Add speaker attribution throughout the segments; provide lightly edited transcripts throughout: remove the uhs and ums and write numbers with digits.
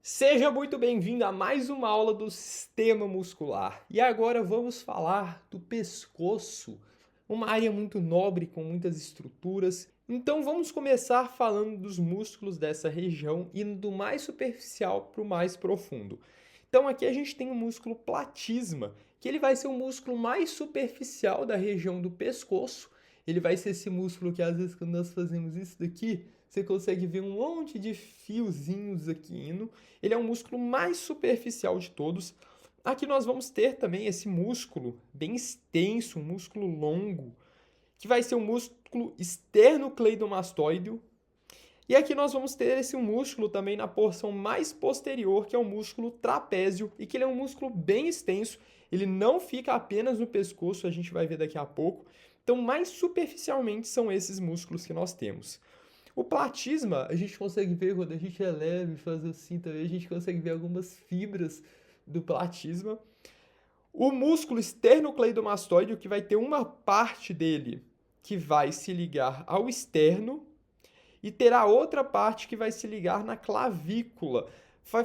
Speaker 1: Seja muito bem-vindo a mais uma aula do sistema muscular. E agora vamos falar do pescoço, uma área muito nobre com muitas estruturas. Então vamos começar falando dos músculos dessa região, indo do mais superficial para o mais profundo. Então aqui a gente tem o músculo platisma, que ele vai ser o músculo mais superficial da região do pescoço. Ele vai ser esse músculo que às vezes quando nós fazemos isso daqui, você consegue ver um monte de fiozinhos aqui indo. Ele é o músculo mais superficial de todos. Aqui nós vamos ter também esse músculo bem extenso, um músculo longo, que vai ser o músculo esternocleidomastoideo. E aqui nós vamos ter esse músculo também na porção mais posterior, que é o músculo trapézio, e que ele é um músculo bem extenso. Ele não fica apenas no pescoço, a gente vai ver daqui a pouco. Então, mais superficialmente, são esses músculos que nós temos. O platisma, a gente consegue ver quando a gente eleva e faz assim também, a gente consegue ver algumas fibras do platisma. O músculo esternocleidomastoide, que vai ter uma parte dele que vai se ligar ao externo e terá outra parte que vai se ligar na clavícula.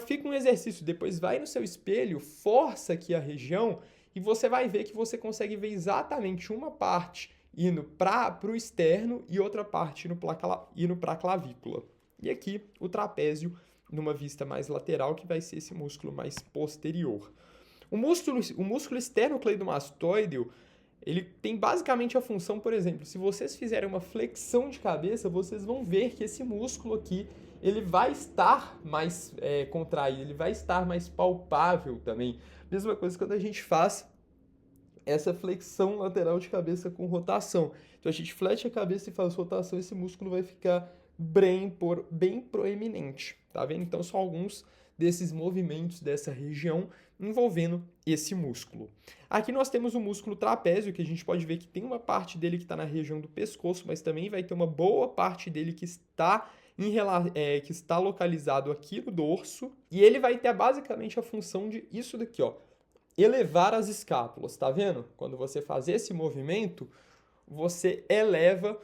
Speaker 1: Fica um exercício, depois vai no seu espelho, força aqui a região e você vai ver que você consegue ver exatamente uma parte indo para o externo e outra parte indo para a clavícula. E aqui o trapézio numa vista mais lateral, que vai ser esse músculo mais posterior. O músculo esternocleidomastoideo, ele tem basicamente a função, por exemplo, se vocês fizerem uma flexão de cabeça, vocês vão ver que esse músculo aqui, ele vai estar mais contraído, ele vai estar mais palpável também. Mesma coisa quando a gente faz essa flexão lateral de cabeça com rotação. Então a gente flecha a cabeça e faz rotação, esse músculo vai ficar bem proeminente, tá vendo? Então são alguns desses movimentos dessa região envolvendo esse músculo. Aqui nós temos o músculo trapézio, que a gente pode ver que tem uma parte dele que está na região do pescoço, mas também vai ter uma boa parte dele que está que está localizado aqui no dorso, e ele vai ter basicamente a função de isso daqui, ó, elevar as escápulas, tá vendo? Quando você faz esse movimento, você eleva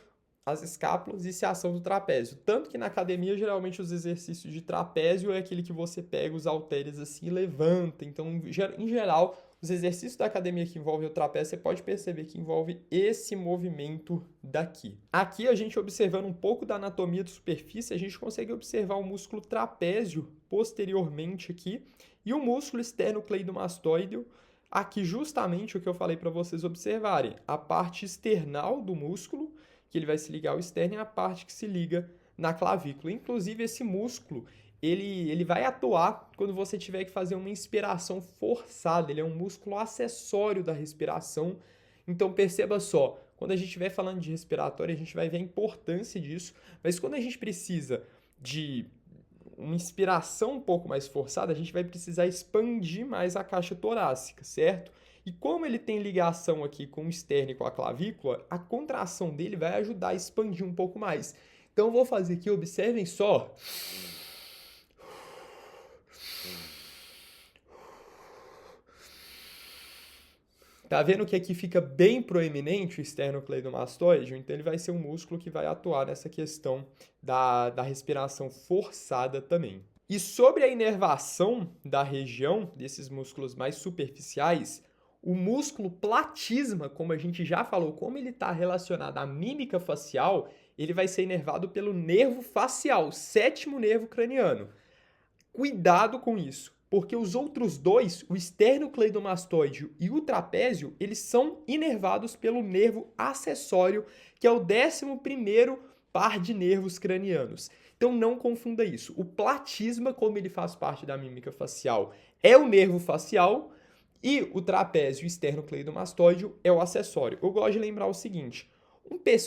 Speaker 1: as escápulas e se ação do trapézio. Tanto que na academia, geralmente, os exercícios de trapézio é aquele que você pega os halteres assim e levanta. Então, em geral, os exercícios da academia que envolvem o trapézio, você pode perceber que envolve esse movimento daqui. Aqui, a gente observando um pouco da anatomia de superfície, a gente consegue observar o músculo trapézio posteriormente aqui e o músculo esternocleidomastoideo, aqui justamente o que eu falei para vocês observarem, a parte external do músculo, que ele vai se ligar ao externo, e a parte que se liga na clavícula. Inclusive, esse músculo, ele vai atuar quando você tiver que fazer uma inspiração forçada. Ele é um músculo acessório da respiração. Então, perceba só, quando a gente estiver falando de respiratório, a gente vai ver a importância disso. Mas quando a gente precisa de uma inspiração um pouco mais forçada, a gente vai precisar expandir mais a caixa torácica, certo? E como ele tem ligação aqui com o externo e com a clavícula, a contração dele vai ajudar a expandir um pouco mais. Então eu vou fazer aqui, observem só. Tá vendo que aqui fica bem proeminente o esternocleidomastoide? Então ele vai ser um músculo que vai atuar nessa questão da respiração forçada também. E sobre a inervação da região desses músculos mais superficiais, o músculo platisma, como a gente já falou, como ele está relacionado à mímica facial, ele vai ser inervado pelo nervo facial, o sétimo nervo craniano. Cuidado com isso, porque os outros dois, o esternocleidomastoide e o trapézio, eles são inervados pelo nervo acessório, que é o 11º par de nervos cranianos. Então não confunda isso. O platisma, como ele faz parte da mímica facial, é o nervo facial e o trapézio esternocleidomastoide é o acessório. Eu gosto de lembrar o seguinte,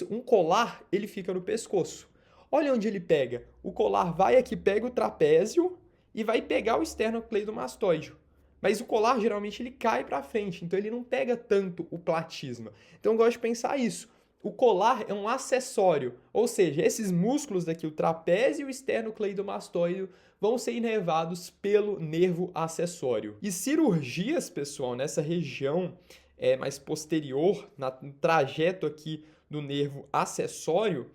Speaker 1: um colar, ele fica no pescoço. Olha onde ele pega. O colar vai aqui, pega o trapézio e vai pegar o esternocleidomastoide. Mas o colar, geralmente, ele cai para frente, então ele não pega tanto o platisma. Então eu gosto de pensar isso. O colar é um acessório, ou seja, esses músculos daqui, o trapézio e o esternocleidomastoide, vão ser inervados pelo nervo acessório. E cirurgias, pessoal, nessa região mais posterior, no trajeto aqui do nervo acessório,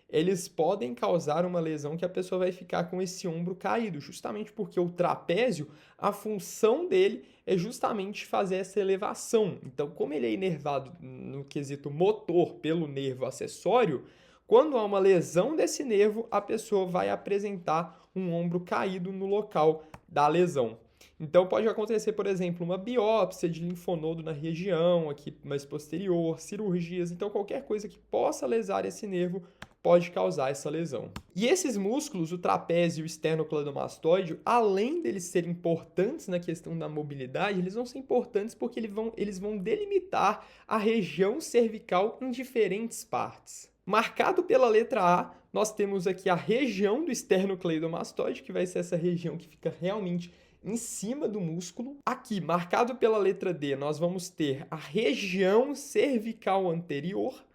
Speaker 1: eles podem causar uma lesão que a pessoa vai ficar com esse ombro caído, justamente porque o trapézio, a função dele é justamente fazer essa elevação. Então, como ele é inervado no quesito motor pelo nervo acessório, quando há uma lesão desse nervo, a pessoa vai apresentar um ombro caído no local da lesão. Então, pode acontecer, por exemplo, uma biópsia de linfonodo na região aqui mais posterior, cirurgias. Então, qualquer coisa que possa lesar esse nervo pode causar essa lesão. E esses músculos, o trapézio e o esternocleidomastoide, além deles serem importantes na questão da mobilidade, eles vão ser importantes porque eles vão delimitar a região cervical em diferentes partes. Marcado pela letra A, nós temos aqui a região do esternocleidomastoide, que vai ser essa região que fica realmente em cima do músculo. Aqui, marcado pela letra D, nós vamos ter a região cervical anterior,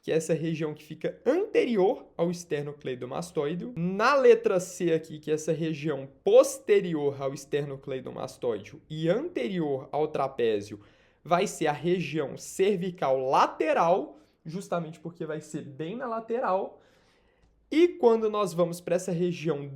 Speaker 1: que é essa região que fica anterior ao esternocleidomastoide. Na letra C aqui, que é essa região posterior ao esternocleidomastoide e anterior ao trapézio, vai ser a região cervical lateral, justamente porque vai ser bem na lateral. E quando nós vamos para essa região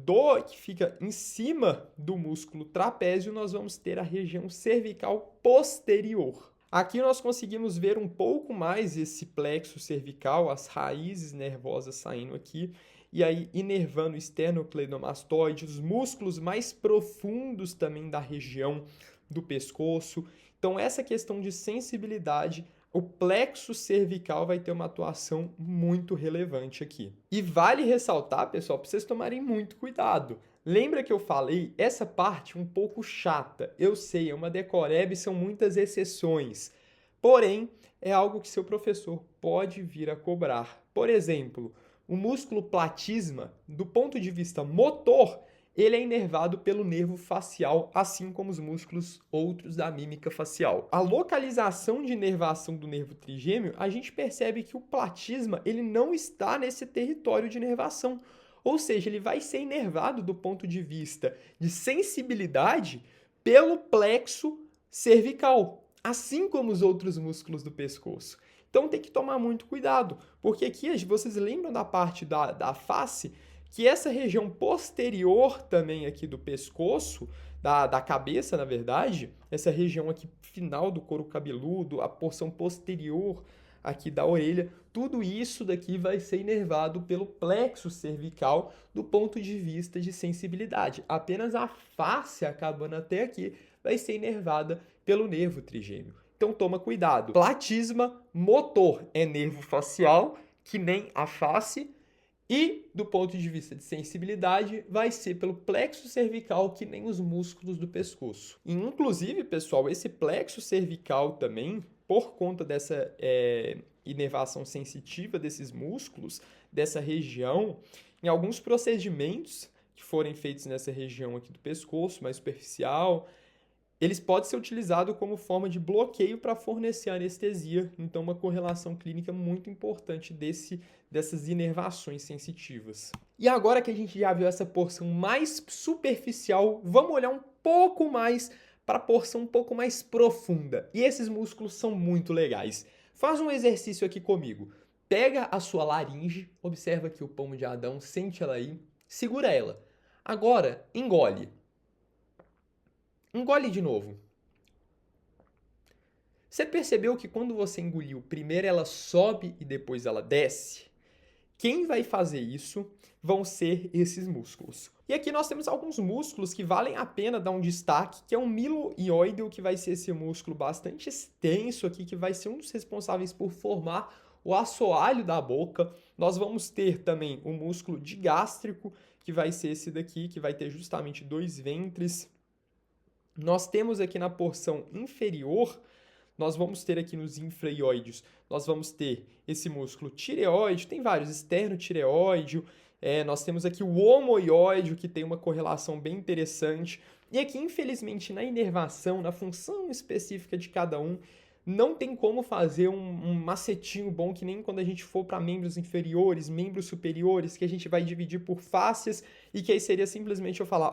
Speaker 1: que fica em cima do músculo trapézio, nós vamos ter a região cervical posterior. Aqui nós conseguimos ver um pouco mais esse plexo cervical, as raízes nervosas saindo aqui, e aí inervando o esternocleidomastoide, os músculos mais profundos também da região do pescoço. Então, essa questão de sensibilidade, o plexo cervical vai ter uma atuação muito relevante aqui. E vale ressaltar, pessoal, para vocês tomarem muito cuidado. Lembra que eu falei essa parte um pouco chata? Eu sei, é uma decoreba e são muitas exceções. Porém, é algo que seu professor pode vir a cobrar. Por exemplo, o músculo platisma, do ponto de vista motor, ele é inervado pelo nervo facial, assim como os músculos outros da mímica facial. A localização de inervação do nervo trigêmeo, a gente percebe que o platisma ele não está nesse território de inervação. Ou seja, ele vai ser inervado do ponto de vista de sensibilidade pelo plexo cervical, assim como os outros músculos do pescoço. Então tem que tomar muito cuidado, porque aqui vocês lembram da parte da face, que essa região posterior também aqui do pescoço, da cabeça, na verdade, essa região aqui final do couro cabeludo, a porção posterior aqui da orelha, tudo isso daqui vai ser inervado pelo plexo cervical do ponto de vista de sensibilidade. Apenas a face acabando até aqui vai ser inervada pelo nervo trigêmeo. Então toma cuidado. Platisma motor é nervo facial, que nem a face, e, do ponto de vista de sensibilidade, vai ser pelo plexo cervical, que nem os músculos do pescoço. E, inclusive, pessoal, esse plexo cervical também, por conta dessa inervação sensitiva desses músculos, dessa região, em alguns procedimentos que forem feitos nessa região aqui do pescoço, mais superficial, eles podem ser utilizados como forma de bloqueio para fornecer anestesia. Então, uma correlação clínica muito importante dessas inervações sensitivas. E agora que a gente já viu essa porção mais superficial, vamos olhar um pouco mais para a porção um pouco mais profunda. E esses músculos são muito legais. Faz um exercício aqui comigo. Pega a sua laringe, observa aqui o pomo de Adão, sente ela aí, segura ela. Agora, engole. Engole de novo. Você percebeu que quando você engoliu, primeiro ela sobe e depois ela desce? Quem vai fazer isso vão ser esses músculos. E aqui nós temos alguns músculos que valem a pena dar um destaque, que é o miloioideo, que vai ser esse músculo bastante extenso aqui, que vai ser um dos responsáveis por formar o assoalho da boca. Nós vamos ter também o músculo digástrico, que vai ser esse daqui, que vai ter justamente 2 ventres. Nós temos aqui na porção inferior, nós vamos ter aqui nos infraioides, nós vamos ter esse músculo tireoide, tem vários, esternotireoide, nós temos aqui o homoioide, que tem uma correlação bem interessante. E aqui, infelizmente, na inervação, na função específica de cada um, não tem como fazer um macetinho bom, que nem quando a gente for para membros inferiores, membros superiores, que a gente vai dividir por fáscias, e que aí seria simplesmente eu falar,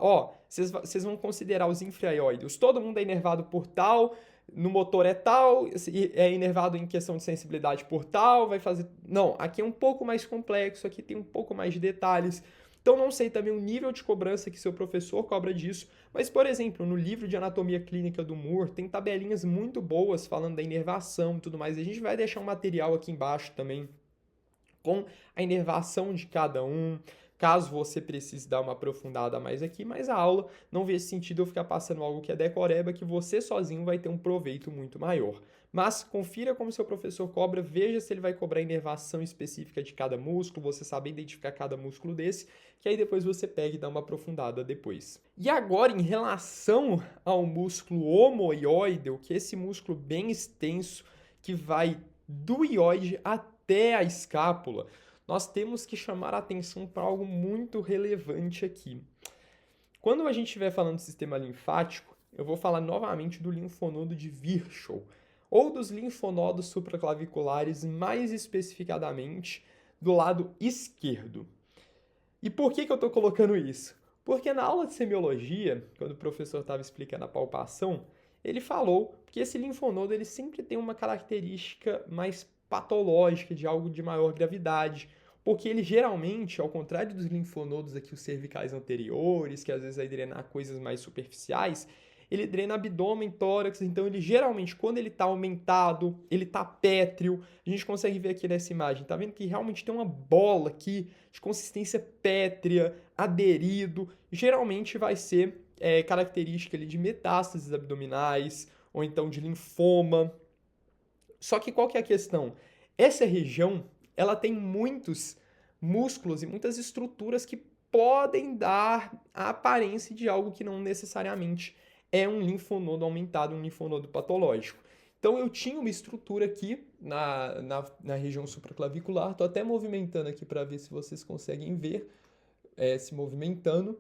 Speaker 1: vocês vão considerar os infraioides, todo mundo é inervado por tal no motor é tal, é inervado em questão de sensibilidade por tal, vai fazer... Não, aqui é um pouco mais complexo, aqui tem um pouco mais de detalhes. Então, não sei também o nível de cobrança que seu professor cobra disso, mas, por exemplo, no livro de anatomia clínica do Moore, tem tabelinhas muito boas falando da inervação e tudo mais. A gente vai deixar um material aqui embaixo também com a inervação de cada um, caso você precise dar uma aprofundada a mais aqui, mas a aula não vê sentido eu ficar passando algo que é decoreba, que você sozinho vai ter um proveito muito maior. Mas confira como seu professor cobra, veja se ele vai cobrar inervação específica de cada músculo, você saber identificar cada músculo desse, que aí depois você pega e dá uma aprofundada depois. E agora, em relação ao músculo omoióideo, que é esse músculo bem extenso, que vai do ióide até a escápula, nós temos que chamar a atenção para algo muito relevante aqui. Quando a gente estiver falando do sistema linfático, eu vou falar novamente do linfonodo de Virchow, ou dos linfonodos supraclaviculares, mais especificadamente do lado esquerdo. E por que eu estou colocando isso? Porque na aula de semiologia, quando o professor estava explicando a palpação, ele falou que esse linfonodo ele sempre tem uma característica mais patológica, de algo de maior gravidade, porque ele geralmente, ao contrário dos linfonodos aqui, os cervicais anteriores, que às vezes vai drenar coisas mais superficiais, ele drena abdômen, tórax, então ele geralmente, quando ele está aumentado, ele está pétreo, a gente consegue ver aqui nessa imagem, tá vendo que realmente tem uma bola aqui de consistência pétrea, aderido, geralmente vai ser característica ali de metástases abdominais, ou então de linfoma. Só que qual que é a questão? Essa região, ela tem muitos músculos e muitas estruturas que podem dar a aparência de algo que não necessariamente é um linfonodo aumentado, um linfonodo patológico. Então eu tinha uma estrutura aqui na região supraclavicular, estou até movimentando aqui para ver se vocês conseguem ver se movimentando.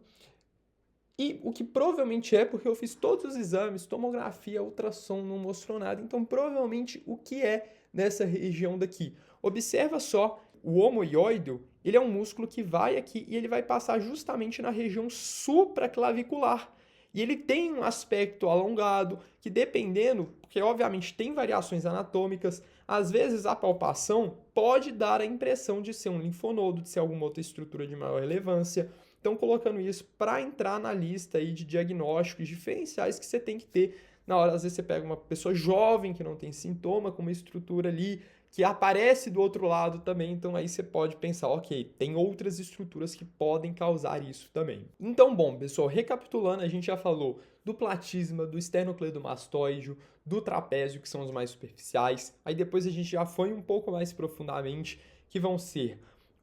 Speaker 1: E o que provavelmente é, porque eu fiz todos os exames, tomografia, ultrassom, não mostrou nada, então provavelmente o que é nessa região daqui. Observa só, o omoióideo, ele é um músculo que vai aqui e ele vai passar justamente na região supraclavicular. E ele tem um aspecto alongado, que dependendo, porque obviamente tem variações anatômicas, às vezes a palpação pode dar a impressão de ser um linfonodo, de ser alguma outra estrutura de maior relevância. Então, colocando isso para entrar na lista aí de diagnósticos diferenciais que você tem que ter na hora. Às vezes você pega uma pessoa jovem que não tem sintoma, com uma estrutura ali que aparece do outro lado também, então aí você pode pensar, ok, tem outras estruturas que podem causar isso também. Então, bom, pessoal, recapitulando, a gente já falou do platisma, do esternocleidomastoide, do trapézio, que são os mais superficiais, aí depois a gente já foi um pouco mais profundamente, que vão ser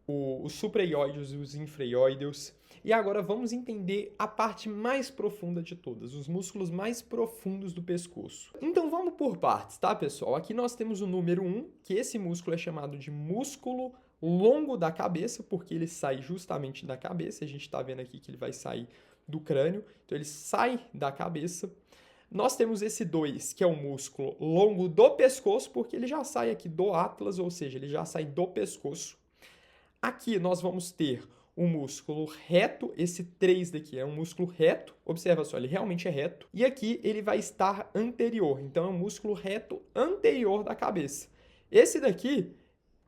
Speaker 1: os supraioideus e os infraioideus. E agora vamos entender a parte mais profunda de todas, os músculos mais profundos do pescoço. Então vamos por partes, tá, pessoal? Aqui nós temos o número 1, que esse músculo é chamado de músculo longo da cabeça, porque ele sai justamente da cabeça. A gente está vendo aqui que ele vai sair do crânio, então ele sai da cabeça. Nós temos esse 2, que é o músculo longo do pescoço, porque ele já sai aqui do atlas, ou seja, ele já sai do pescoço. Aqui nós vamos ter o músculo reto, esse 3 daqui é um músculo reto, observa só, ele realmente é reto, e aqui ele vai estar anterior, então é um músculo reto anterior da cabeça. Esse daqui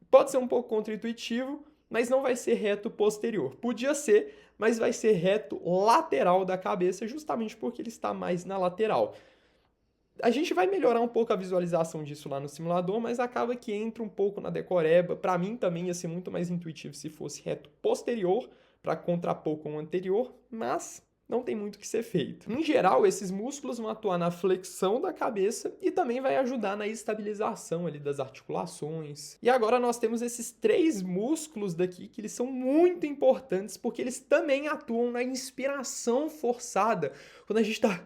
Speaker 1: pode ser um pouco contraintuitivo, mas não vai ser reto posterior. Podia ser, mas vai ser reto lateral da cabeça, justamente porque ele está mais na lateral. A gente vai melhorar um pouco a visualização disso lá no simulador, mas acaba que entra um pouco na decoreba. Para mim também ia ser muito mais intuitivo se fosse reto posterior, para contrapor com o anterior, mas não tem muito o que ser feito. Em geral, esses músculos vão atuar na flexão da cabeça e também vai ajudar na estabilização ali das articulações. E agora nós temos esses 3 músculos daqui que eles são muito importantes porque eles também atuam na inspiração forçada. Quando a gente está...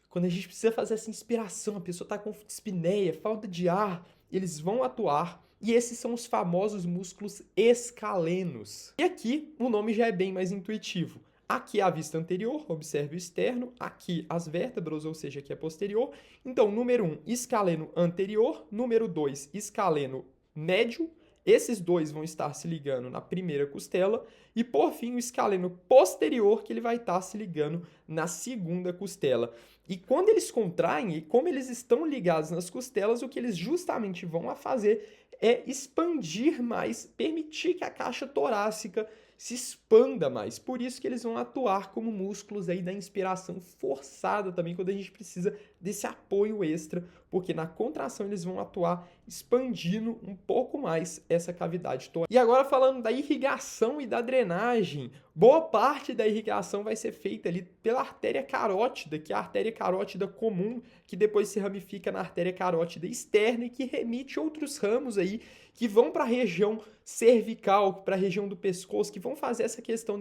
Speaker 1: Quando a gente precisa fazer essa inspiração, a pessoa está com dispneia, falta de ar, eles vão atuar. E esses são os famosos músculos escalenos. E aqui o nome já é bem mais intuitivo. Aqui é a vista anterior, observe o externo. Aqui as vértebras, ou seja, aqui é posterior. Então, número 1, escaleno anterior. Número 2, escaleno médio. esses dois vão estar se ligando na primeira costela e, por fim, o escaleno posterior que ele vai estar se ligando na segunda costela. E quando eles contraem, e como eles estão ligados nas costelas, o que eles justamente vão a fazer é expandir mais, permitir que a caixa torácica se expanda mais. Por isso que eles vão atuar como músculos aí da inspiração forçada também, quando a gente precisa desse apoio extra, porque na contração eles vão atuar expandindo um pouco mais essa cavidade torácica. E agora falando da irrigação e da drenagem, boa parte da irrigação vai ser feita ali pela artéria carótida, que é a artéria carótida comum, que depois se ramifica na artéria carótida externa e que remite outros ramos aí que vão para a região cervical, para a região do pescoço, que vão fazer essa questão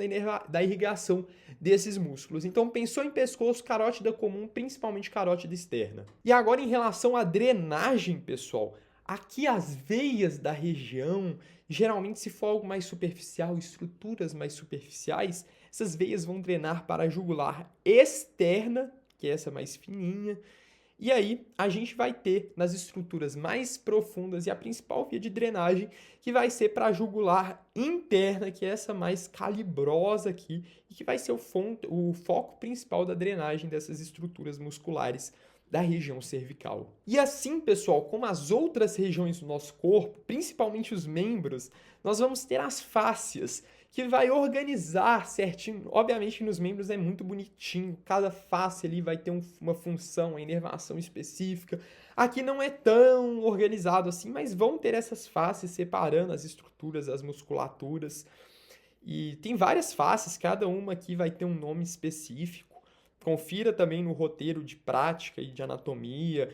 Speaker 1: da irrigação desses músculos. Então, pensou em pescoço, carótida comum, principalmente carótida externa. E agora, em relação à drenagem, pessoal, aqui as veias da região, geralmente se for algo mais superficial, estruturas mais superficiais, essas veias vão drenar para a jugular externa, que é essa mais fininha. E aí, a gente vai ter nas estruturas mais profundas e a principal via de drenagem, que vai ser para a jugular interna, que é essa mais calibrosa aqui, e que vai ser o foco principal da drenagem dessas estruturas musculares da região cervical. E assim, pessoal, como as outras regiões do nosso corpo, principalmente os membros, nós vamos ter as fáscias, que vai organizar certinho. Obviamente, nos membros é muito bonitinho, cada face ali vai ter uma função, uma inervação específica. Aqui não é tão organizado assim, mas vão ter essas faces separando as estruturas, as musculaturas. E tem várias faces, cada uma aqui vai ter um nome específico. Confira também no roteiro de prática e de anatomia,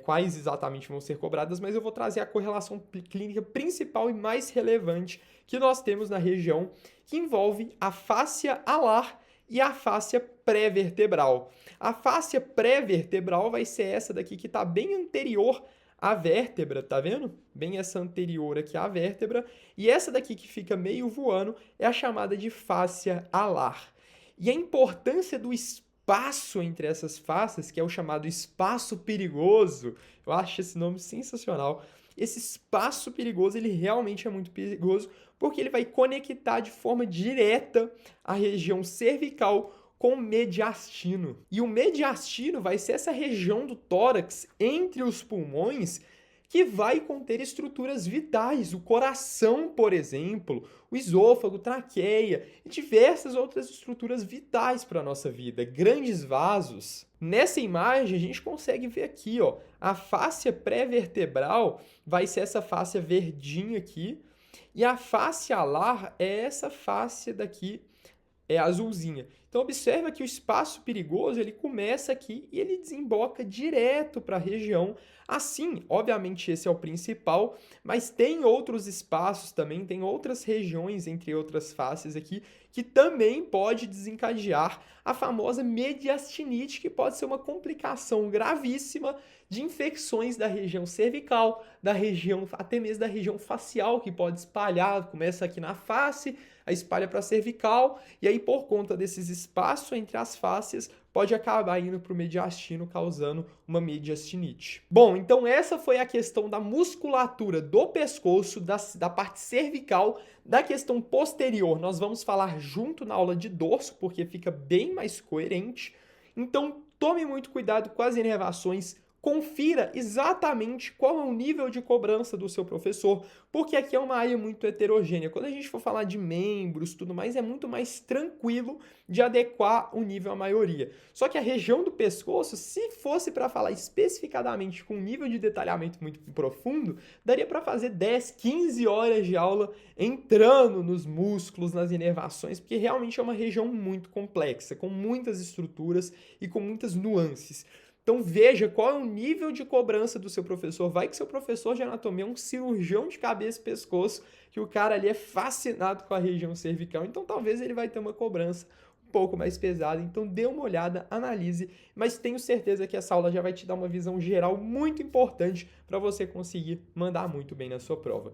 Speaker 1: quais exatamente vão ser cobradas, mas eu vou trazer a correlação clínica principal e mais relevante que nós temos na região, que envolve a fáscia alar e a fáscia pré-vertebral. A fáscia pré-vertebral vai ser essa daqui que está bem anterior à vértebra, tá vendo? Bem essa anterior aqui à vértebra. E essa daqui que fica meio voando é a chamada de fáscia alar. E a importância do espaço entre essas faces, que é o chamado espaço perigoso, eu acho esse nome sensacional. Esse espaço perigoso, ele realmente é muito perigoso, porque ele vai conectar de forma direta a região cervical com o mediastino. E o mediastino vai ser essa região do tórax entre os pulmões que vai conter estruturas vitais, o coração, por exemplo, o esôfago, traqueia e diversas outras estruturas vitais para a nossa vida, grandes vasos. Nessa imagem, a gente consegue ver aqui, ó, a fáscia pré-vertebral vai ser essa fáscia verdinha aqui, e a fáscia alar é essa fáscia daqui, azulzinha. Então, observa que o espaço perigoso, ele começa aqui e ele desemboca direto para a região. Assim, obviamente, esse é o principal, mas tem outros espaços também, tem outras regiões, entre outras faces aqui, que também pode desencadear a famosa mediastinite, que pode ser uma complicação gravíssima de infecções da região cervical, da região, até mesmo da região facial, que pode espalhar, começa aqui na face, aí espalha para a cervical, e aí por conta desses espaços entre as fáscias, pode acabar indo para o mediastino, causando uma mediastinite. Bom, então essa foi a questão da musculatura do pescoço, da parte cervical. Da questão posterior, nós vamos falar junto na aula de dorso, porque fica bem mais coerente. Então, tome muito cuidado com as inervações. Confira exatamente qual é o nível de cobrança do seu professor, porque aqui é uma área muito heterogênea. Quando a gente for falar de membros, tudo mais, é muito mais tranquilo de adequar o nível à maioria. Só que a região do pescoço, se fosse para falar especificadamente com um nível de detalhamento muito profundo, daria para fazer 10, 15 horas de aula entrando nos músculos, nas inervações, porque realmente é uma região muito complexa, com muitas estruturas e com muitas nuances. Então veja qual é o nível de cobrança do seu professor. Vai que seu professor de anatomia é um cirurgião de cabeça e pescoço, que o cara ali é fascinado com a região cervical, então talvez ele vai ter uma cobrança um pouco mais pesada. Então dê uma olhada, analise, mas tenho certeza que essa aula já vai te dar uma visão geral muito importante para você conseguir mandar muito bem na sua prova.